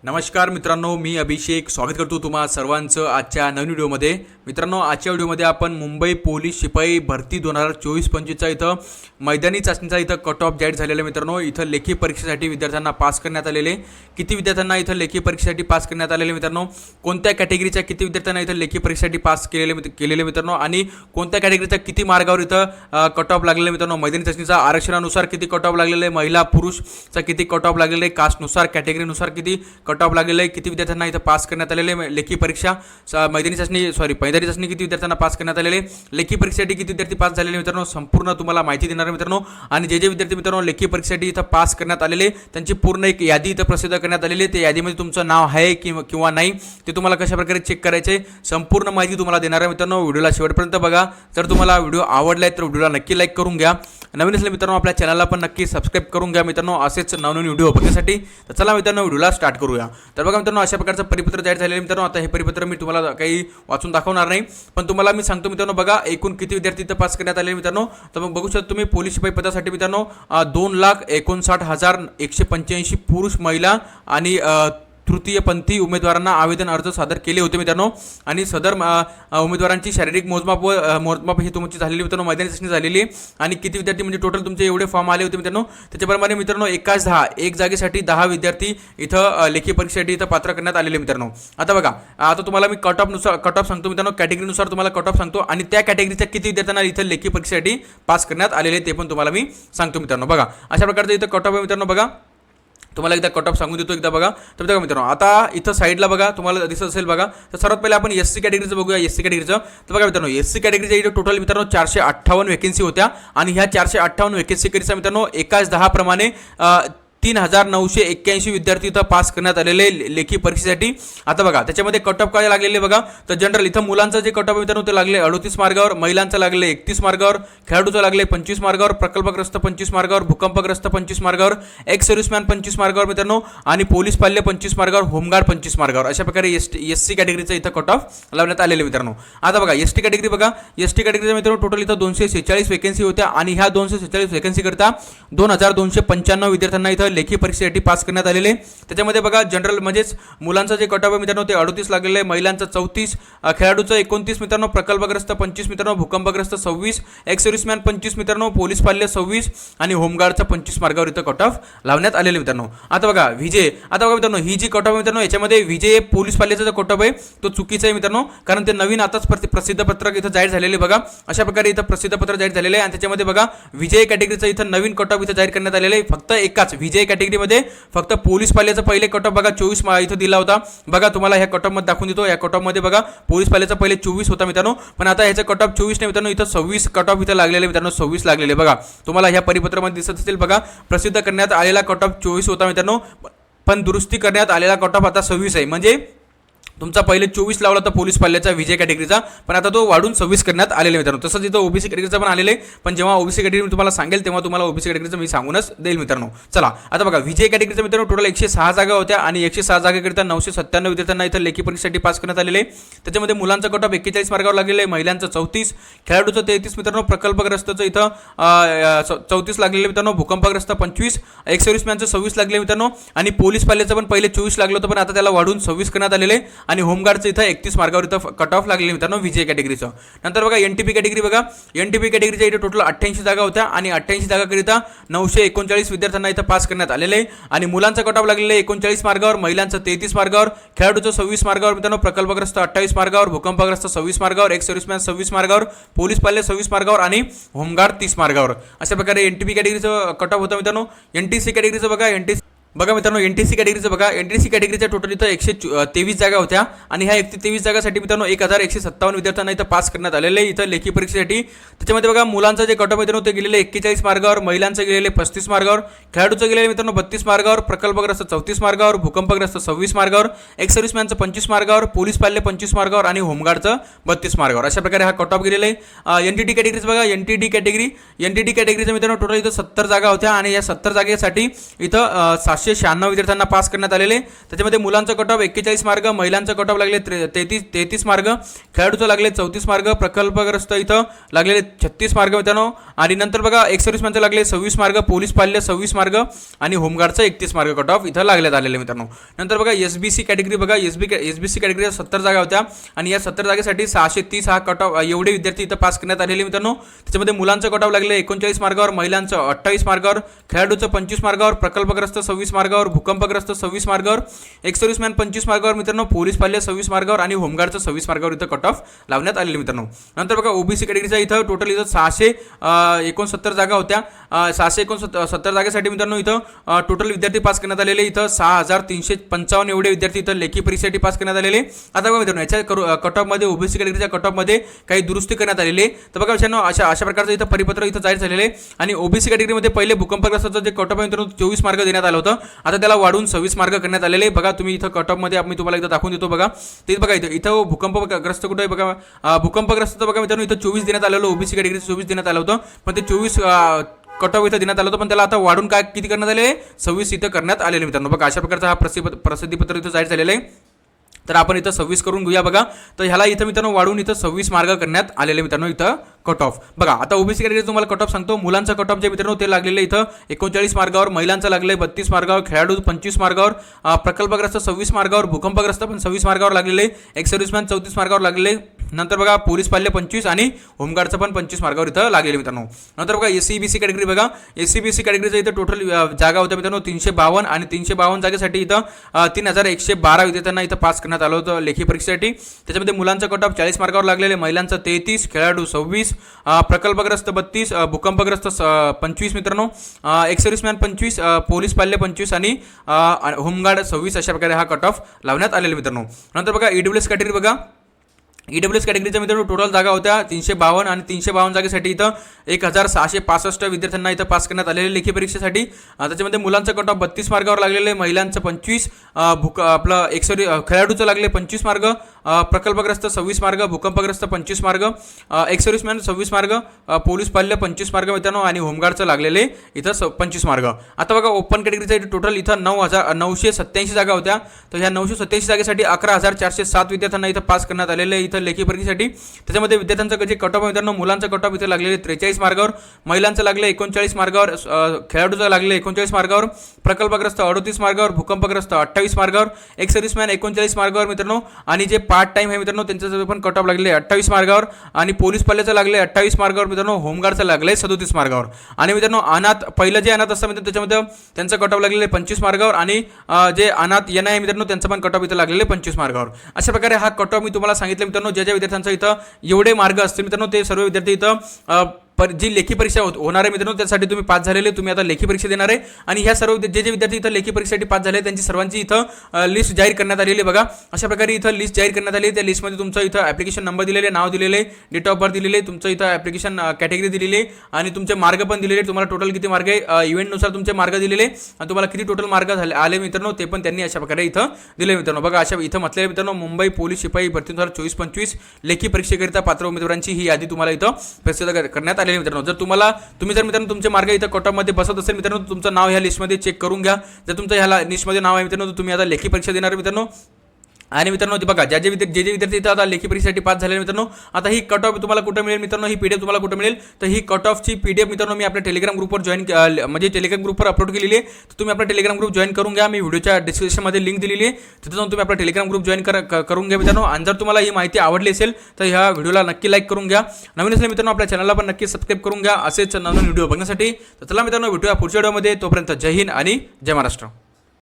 नमस्कार मित्रांनो, मी अभिषेक स्वागत करतो तुम्हा सर्वांचं आजच्या नवीन व्हिडिओमध्ये। मित्रांनो, आजच्या व्हिडिओमध्ये आपण मुंबई पोलीस शिपाई भरती 2024-25चा इथं मैदानी चाचणीचा इथं कट ऑफ जाहीर झालेला मित्रांनो। इथं लेखी परीक्षेसाठी विद्यार्थ्यांना पास करण्यात आलेले, किती विद्यार्थ्यांना इथं लेखी परीक्षेसाठी पास करण्यात आलेले मित्रांनो, कोणत्या कॅटेगरीच्या किती विद्यार्थ्यांना इथं लेखी परीक्षेसाठी पास केलेले मित्रांनो, आणि कोणत्या कॅटेगरीच्या किती मार्गावर इथं कट ऑफ लागलेले मित्रांनो। मैदानी चाचणीचा आरक्षणानुसार किती कट ऑफ लागलेले, महिला पुरुषचा किती कट ऑफ लागलेले, कास्टनुसार कॅटेगरीनुसार किती कट ऑफ लागलेले, किती विद्यार्थ्यांना इथं पास करण्यात आलेले लेखी परीक्षा मैदानी चाचणी किती विद्यार्थ्यांना पास करण्यात आलेले, लेखी परीक्षेसाठी किती विद्यार्थी पास झालेले मित्रांनो, संपूर्ण तुम्हाला माहिती देणार मित्रांनो। आणि जे विद्यार्थी मित्रांनो लेखी परीक्षेसाठी इथं पास करण्यात आलेले त्यांची पूर्ण एक यादी इथं प्रसिद्ध करण्यात आलेली आहे। त्या यादीमध्ये तुमचं नाव आहे किंवा नाही ते तुम्हाला कशा प्रकारे चेक करायचे संपूर्ण माहिती तुम्हाला देणार आहे मित्रांनो। व्हिडिओला शेवटपर्यंत बघा। जर तुम्हाला व्हिडिओ आवडलाय तर व्हिडिओला नक्की लाईक करून घ्या। नवीन असले मित्रांनो आपल्या चॅनलला पण नक्की सबस्क्राइब करून घ्या मित्रांनो, असेच नवनवीन व्हिडिओ बघण्यासाठी। तर चला मित्रांनो व्हिडिओला स्टार्ट करूया। तर बघा मित्रांनो, अशा प्रकारचं परिपत्र जाहीर झालेलं मित्रांनो। आता हे परिपत्र मी तुम्हाला काही वाचून दाखवणार नाही, पण तुम्हाला मी सांगतो मित्रांनो। बघा, एकूण किती विद्यार्थी इथं पास करण्यात आले मित्रांनो, तर मग बघू शकता तुम्ही पोलीस शिपाई पदासाठी मित्रांनो 2,59,185 पुरुष, महिला आणि तृतीयपंथी उमेदवारांना आवेदन अर्ज सादर केले होते मित्रांनो। आणि सदर उमेदवारांची शारीरिक मोजमाप ही तुमची झालेली मित्रांनो, मैदानी चाचणी झालेली। आणि किती विद्यार्थी म्हणजे टोटल तुमचे एवढे फॉर्म आले होते मित्रांनो, त्याच्याप्रमाणे मित्रांनो एक जागेसाठी 10 विद्यार्थी इथं लेखी परीक्षेसाठी इथं पात्र करण्यात आलेले मित्रांनो। आता बघा, आता तुम्हाला मी कट ऑफ सांगतो मित्रांनो, कॅटेगरीनुसार तुम्हाला कट ऑफ सांगतो, आणि त्या कॅटेगरीच्या किती विद्यार्थ्यांना इथं लेखी परीक्षेसाठी पास करण्यात आलेले ते पण तुम्हाला मी सांगतो मित्रांनो। बघा, अशा प्रकारचं इथं कट ऑफ आहे मित्रांनो। बघा, तुम्हाला एकदा कट ऑफ सांगून देतो एकदा बघा। तर बघा मित्रांनो, आता इथं साईडला बघा तुम्हाला दिसत असेल बघा। तर सर्वात पहिले आपण एससी कॅटेगरीचं बघूया, एससी कॅटेगरीचं। तर बघा मित्रांनो, एससी कॅटेगरीच्या इथे टोटल मित्रांनो 458 वॅकन्सी होत्या, आणि ह्या 458 वॅकन्सी करिता मित्रांनो 1/10 प्रमाणे 3,981 विद्यार्थी इथं पास करण्यात आलेले लेखी परीक्षेसाठी। आता बघा त्याच्यामध्ये कट ऑफ काय लागलेले बघा, तर जनरल इथं मुलांचं जे कट ऑफ मित्रांनो ते लागले 38 मार्गावर, महिलांचं लागले 31 मार्गावर, खेळाडूचं लागले 25 मार्गावर, प्रकल्पग्रस्त 25 मार्गावर, भूकंपग्रस्त 25 मार्गावर, एक्स सर्व्हिसमॅन 25 मार्गावर मित्रांनो, आणि पोलीस पाल्य 25 मार्गावर, होमगार्ड 25 मार्गावर। अशा प्रकारे एससी कॅटेगरीचं इथं कट ऑफ लावण्यात आलेले मित्रांनो। आता बघा एसटी कॅटेगरी बघा, एसटी कॅटेगरीचं मित्रांनो टोटल इथं 246 वॅकन्सी होत्या, आणि ह्या 246 वॅकन्सी करता 2,295 विद्यार्थ्यांना इथं लेखी परीक्षेसाठी पास करण्यात आलेले। त्याच्यामध्ये बघा जनरल म्हणजेच मुलांचं जे कट ऑफ आहे मित्रांनो ते 38 लागलेलं आहे, महिलांचं 34, खेळाडूचं 29 मित्रांनो, प्रकल्पग्रस्त 25 मित्रांनो, भूकंपग्रस्त 26, एक्स सर्व्हिसमॅन 25 मित्रांनो, पोलीस पाल्य 26, आणि होमगार्डचा 25 मार्गावर इथं कट ऑफ लावण्यात आलेले मित्रांनो। आता बघा विजय, आता बघा मित्रांनो ही जी कट ऑफ मित्रांनो याच्यामध्ये विजय पोलीस पाल्याचा जो कट ऑफ आहे तो चुकीचा आहे मित्रांनो, कारण ते नवीन आताच प्रसिद्ध पत्रक इथं जाहीर झालेले बघा। अशा प्रकारे इथं प्रसिद्ध पत्रक जाहीर झालेले आहे, आणि त्याच्यामध्ये बघा विजय कॅटेगरीचं इथं नवीन कट ऑफ इथं जाहीर करण्यात आलेले आहे। फक्त एकाच विजय कॅटेगरीमध्ये फक्त पोलीस पाल्याचा पहिले कट ऑफ बघा 24 इथं दिला होता बघा। तुम्हाला ह्या कट ऑफ मध्ये दाखवून देतो। या कट ऑफ मध्ये बघा पोलीस पाल्याचा पहिले 24 होता मित्रांनो, पण आता ह्याचा कट ऑफ 24 नाही मित्रांनो, इथं 26 कट ऑफ इथं लागलेले मित्रांनो, 26 लागलेले बघा। तुम्हाला ह्या परिपत्रामध्ये दिसत असेल बघा, प्रसिद्ध करण्यात आलेला कट ऑफ 24 होता मित्रांनो, पण दुरुस्ती करण्यात आलेला कट ऑफ आता 26 आहे। म्हणजे तुमचा पहिले 24 लावला होता पोलीस पाल्याचा विजय कॅटेगरीचा, पण आता तो वाढून 26 करण्यात आलेले मित्रांनो। तसंच इथं ओबीसी कॅटेगरीचा पण आलेले, पण जेव्हा ओबीसी कॅटेगरी मी तुम्हाला सांगेल तेव्हा तुम्हाला ओबीसी कॅटेगरीचं मी सांगूनच देईल मित्रांनो। चला आता बघा विजय कॅटेगरीचा मित्रांनो टोटल 106 जागा होत्या, आणि 106 जागेकरिता 997 विद्यार्थ्यांना इथं लेखी परीक्षेसाठी पास करण्यात आलेले। त्याच्यामध्ये मुलांचा कट ऑफ 41 मार्गावर लागलेले आहे, महिलांचं 34, खेळाडूचं 33 मित्रांनो, प्रकल्पग्रस्तचं इथं 34 लागलेले मित्रांनो, भूकंपग्रस्त 25, एक्स सर्व्हिसमॅनचं 26 लागले मित्रांनो, आणि पोलीस पाल्याचं पण पहिले 24 लागलं होतं, पण आता त्याला वाढून 26 करण्यात आलेले, आणि होमगार्डचं इथं 31 मार्गावर इथं कट ऑफ लागले मित्रांनो विजय कॅटेगरीचं। नंतर बघा एनटीपी कॅटेगरी बघा, एनटीपी कॅटेगरीच्या इथे टोटल 88 जागा होत्या, आणि 88 जागाकरिता 939 विद्यार्थ्यांना इथं पास करण्यात आलेले आहे, आणि मुलांचा कट ऑफ लागलेले 39 मार्गावर, महिलांचं 33 मार्गावर, खेळाडूचं 26 मार्गावर मित्रांनो, प्रकल्पग्रस्त 28 मार्गावर, भूकंपग्रस्त 26 मार्गावर, एक्स सर्व्हिसमॅन 26 मार्गावर, पोलीस पाल्य 26 मार्गावर, आणि होमगार्ड 30 मार्गावर। अशा प्रकारे एनटीपी कॅटेगरीचं कट ऑफ होतं मित्रांनो। एनटीसी कॅटेगरीचं बघा, बघा मित्रांनो एनटीसी कॅटेगरीचं बघा, एनटीसी कॅटेगरीच्या टोटल इथं 123 जागा होत्या, आणि ह्या 123 जागासाठी मित्रांनो 1,157 विद्यार्थ्यांना इथं पास करण्यात आलेले इथं लेखी परीक्षेसाठी। त्याच्यामध्ये बघा मुलांचं जे कट ऑफ मित्रांनो ते गेलेले 41 मार्गावर, महिलांचं गेलेले 35 मार्गावर, खेळाडूचं गेलेले मित्रांनो 32 मार्गावर, प्रकल्पग्रस्त 34 मार्गावर, भूकंपग्रस्त 26 मार्गावर, एक्स सर्व्हिसमॅनचं 25 मार्गावर, पोलीस पाल्य 25 मार्गावर, आणि होमगार्डचं 32 मार्गावर। अशा प्रकारे हा कट ऑफ गेलेला आहे। एनटीटी कॅटेगरीचं बघा, एनटीटी कॅटेगरीचं मित्रांनो टोटल इथं 70 जागा होत्या, आणि या 70 जागेसाठी इथं 996 विद्यार्थ्यांना पास करण्यात आलेले. त्याच्यामध्ये मुलांचा कट ऑफ 41 मार्क, महिलांचा कट ऑफ लागले 33 मार्क, खेळाडूचं लागले 34 मार्क, प्रकल्पग्रस्त इथं लागलेले 36 मार्क मित्रांनो. आणि नंतर बघा एक्स सर्व्हिसमॅनचे लागले 26 मार्क, पोलीस पाल्य 26 मार्क आणि होमगार्डचं 31 मार्क कट ऑफ इथं लागण्यात आलेले मित्रांनो. नंतर बघा एसबीसी कॅटेगरी बघा, एसबीसी कॅटेगरीच्या 70 जागा होत्या आणि या 70 जागेसाठी 630 हा कट ऑफ एवढे विद्यार्थी इथं पास करण्यात आलेले मित्रांनो. त्याच्यामध्ये मुलांचं कट ऑफ लागले 39 मार्कावर, महिलांचं 28 मार्कावर, खेळाडूचं 25 मार्कावर, प्रकल्पग्रस्त 26 मार्कावर, भूकंपग्रस्त 26 मार्कावर, एक्स सर्व्हिसमॅन 25 मार्कावर मित्रांनो, पोलीस पाल्य 26 मार्कावर आणि होमगार्डचं 26 मार्कावर इथं कट ऑफ लावण्यात आलेले मित्रांनो. नंतर बघा ओबीसी कॅटेगरीचा इथं टोटल इथं 669 जागा होत्या. 669 जागेसाठी मित्रांनो इथं टोटल विद्यार्थी पास करण्यात आलेले इथं 6355 एवढे विद्यार्थी इथं लेखी परीक्षेसाठी पास करण्यात आलेले. आता बघा मित्रांनो याच्या कट ऑफमध्ये ओबीसी कॅटेगरीच्या कट ऑफमध्ये काही दुरुस्ती करण्यात आलेली. तर बघा मित्रांनो अशा प्रकारचं इथं परिपत्र इथं जाहीर झालेले. आणि ओबीसी कॅटेगरीमध्ये पहिले भूकंपग्रस्ताचं जे कट ऑफ मित्रांनो 24 मार्क देण्यात आलं होतं, आता त्याला वाढून 26 मार्क करण्यात आलेले. बघा तुम्ही इथं कट ऑफमध्ये आम्ही तुम्हाला इथं दाखवून देतो बघा. तेच बघा इथं भूकंपग्रस्त कुठं आहे बघा, भूकंपग्रस्त बघा मित्रांनो इथं 24 देण्यात आलेलं, ओबीसी कॅटेगरीचं 24 देण्यात आलं होतं, पण ते 24 कट ऑफ इथं देण्यात आलं होतं, पण त्याला आता वाढून काय किती करण्यात आले 26 इथं करण्यात आलेले मित्रांनो. बघा अशा प्रकारचा हा प्रसिद्धीपत्र इथं जाहीर झालेलं आहे. तर आपण इथं 26 करून घेऊया बघा. तर ह्याला इथं मित्रांनो वाढून इथं 26 मार्क करण्यात आलेले मित्रांनो इथं कट ऑफ. बघा आता ओबीसी कॅटेगरी तुम्हाला कट ऑफ सांगतो. मुलांचा कट ऑफ जे मित्रांनो ते लागलेले इथं 39 मार्कावर, महिलांचं लागले 32 मार्कावर, खेळाडू 25 मार्कावर, प्रकल्पग्रस्त 26 मार्कावर, भूकंपग्रस्त पण 26 मार्कावर लागलेले, एक्स सर्व्हिसमॅन 34 मार्कावर लागलेले. नंतर बघा पोलीस पाल्य 25 आणि होमगार्डचं पण 25 मार्कावर इथं लागलेले मित्रांनो. नंतर बघा एससीबीसी कॅटेगरी बघा, एससीबीसी कॅटेगरीचं इथं टोटल जागा होत्या मित्रांनो 352 आणि 352 जागेसाठी इथं 3112 विद्यार्थ्यांना इथं पास करण्यात आलं होतं लेखी परीक्षेसाठी. त्याच्यामध्ये मुलांचा कट ऑफ 40 मार्कावर लागलेले, महिलांचं 33, खेळाडू 26, प्रकल्पग्रस्त 32, भूकंपग्रस्त 25 मित्रांनो, एक्स सर्व्हिसमॅन 25, पोलीस पाल्य 25 आणि होमगार्ड 26 अशा प्रकारे हा कट ऑफ लावण्यात आलेले मित्रांनो. नंतर बघा ईडब्ल्यूएस कॅटेगरी बघा, ईडब्ल्यूएस कॅटेगरीच्या मित्रांनो टोटल जागा होत्या 352 आणि 352 जागेसाठी इथं 1665 विद्यार्थ्यांना इथं पास करण्यात आलेले लेखी परीक्षेसाठी. त्याच्यामध्ये मुलांचं कट ऑफ 32 मार्कावर लागलेले, महिलांचं 25, आपलं खेळाडूचं लागले 25 मार्क, प्रकल्पग्रस्त 26 मार्क, भूकंपग्रस्त 25 mark, ex serviceman 26 mark, police पाल्य 25 मार्क मित्रांनो आणि होमगार्डचं लागलेले इथं 25 मार्क. आता बघा ओपन कॅटेगरीचा टोटल इथं 9,987 जागा होत्या. तर ह्या 987 जागेसाठी 11,407 विद्यार्थ्यांना इथं पास करण्यात आलेले इथं लेखी परीक्षेसाठी. त्याच्यामध्ये विद्यार्थ्यांचं जे कट ऑफ मित्रांनो, मुलांचं कट ऑफ इथे लागलेले 43 मार्कावर, महिलांचं लागले 39 मार्कावर, खेळाडूचं लागले 39 मार्कावर, प्रकल्पग्रस्त 38 मार्कावर, भूकंपग्रस्त 28 मार्कावर, एक्स सर्व्हिसमॅन 39 मार्कावर मित्रांनो आणि जे पार्ट टाइम आहे मित्रांनो त्यांचं पण कट ऑफ लागले 28 मार्कावर आणि पोलीस पाल्याचं लागले 28 मार्कावर मित्रांनो, होमगार्डचं लागले 37 मार्कावर. आणि मित्रांनो अनाथ पहिलं जे अनाथ असतं मित्रांनो त्याच्यामध्ये त्यांचं कट ऑफ लागलेले 25 मार्कावर आणि जे अनाथ येणं आहे मित्रांनो त्यांचं पण कट ऑफ इथं लागलेले 25 मार्कावर. अशा प्रकारे हा कट ऑफ मी तुम्हाला सांगितलं मित्रांनो. ज्या विद्यार्थ्यांचं इथं एवढे मार्क असतील मित्रांनो ते सर्व विद्यार्थी इथं जी लेखी परीक्षा होणार आहे मित्रांनो त्यासाठी तुम्ही पास झालेले, तुम्ही आता लेखी परीक्षा देणार आहे. आणि ह्या सर्व जे विद्यार्थी इथं लेखी परीक्षेसाठी पास झाले त्यांची सर्वांची इथं लिस्ट जाहीर करण्यात आलेली बघा. अशा प्रकारे इथं लिस्ट जाहीर करण्यात आली. त्या लिस्टमध्ये तुमचं इथं ॲप्लिकेशन नंबर दिलेले, नाव दिलेले, डेट ऑफ बर्थ दिलेले, तुमचं इथं ॲप्लिकेशन कॅटेगरी दिलेली आणि तुमचे मार्क पण दिलेले. तुम्हाला टोटल किती मार्क आहे इव्हेंटनुसार तुमचे मार्क दिलेले आणि तुम्हाला किती टोटल मार्क झाले आले मित्रांनो ते पण त्यांनी अशा प्रकारे इथं दिले मित्रांनो. बघा अशा इथं म्हटलेले मित्रांनो मुंबई पोलीस शिपाई भरती 2024-25 लेखी परीक्षेकरिता पात्र उमेदवारांची ही यादी तुम्हाला इथं प्रसिद्ध करण्यात आलेली मित्रांनो. जर तुम्ही जर मित्रांनो तुमचे मार्क इथं कट ऑफमध्ये बसत असेल मित्रांनो तुमचं नाव ह्या लिस्टमध्ये चेक करून घ्या. जर तुमचं ह्या लिस्टमध्ये नाव आहे मित्रांनो तुम्ही आता लेखी परीक्षा देणार मित्रांनो. आणि मित्रांनो बघा जे विद्यार्थी इथं आता लेखी परीक्षेसाठी पास झालेले मित्रांनो आता ही कट ऑफ तुम्हाला कुठं मिळेल मित्रांनो, ही पीडीएफ तुम्हाला कुठं मिळेल तर ही कट ऑफची पीडीएफ मित्रांनो मी आपल्या टेलिग्राम ग्रुपवर म्हणजे टेलिग्राम ग्रुपवर अपलोड केलेली आहे. तर तुम्ही आपला टेलिग्राम ग्रुप जॉईन करून घ्या. मी व्हिडिओच्या डिस्क्रिप्शनमध्ये लिंक दिलेली आहे, तिथे जाऊन तुम्ही आपला टेलिग्राम ग्रुप जॉईन करून घ्या मित्रांनो. आणि जर तुम्हाला ही माहिती आवडली असेल तर ह्या व्हिडिओला नक्की लाईक करून घ्या. नवीन असेल मित्रांनो आपल्या चॅनलला पण नक्की सबस्क्राईब करून घ्या असेच नवीन व्हिडिओ बघण्यासाठी. तर चला मित्रांनो भेटूया पुढच्या व्हिडिओमध्ये. तोपर्यंत जय हिंद आणि जय महाराष्ट्र.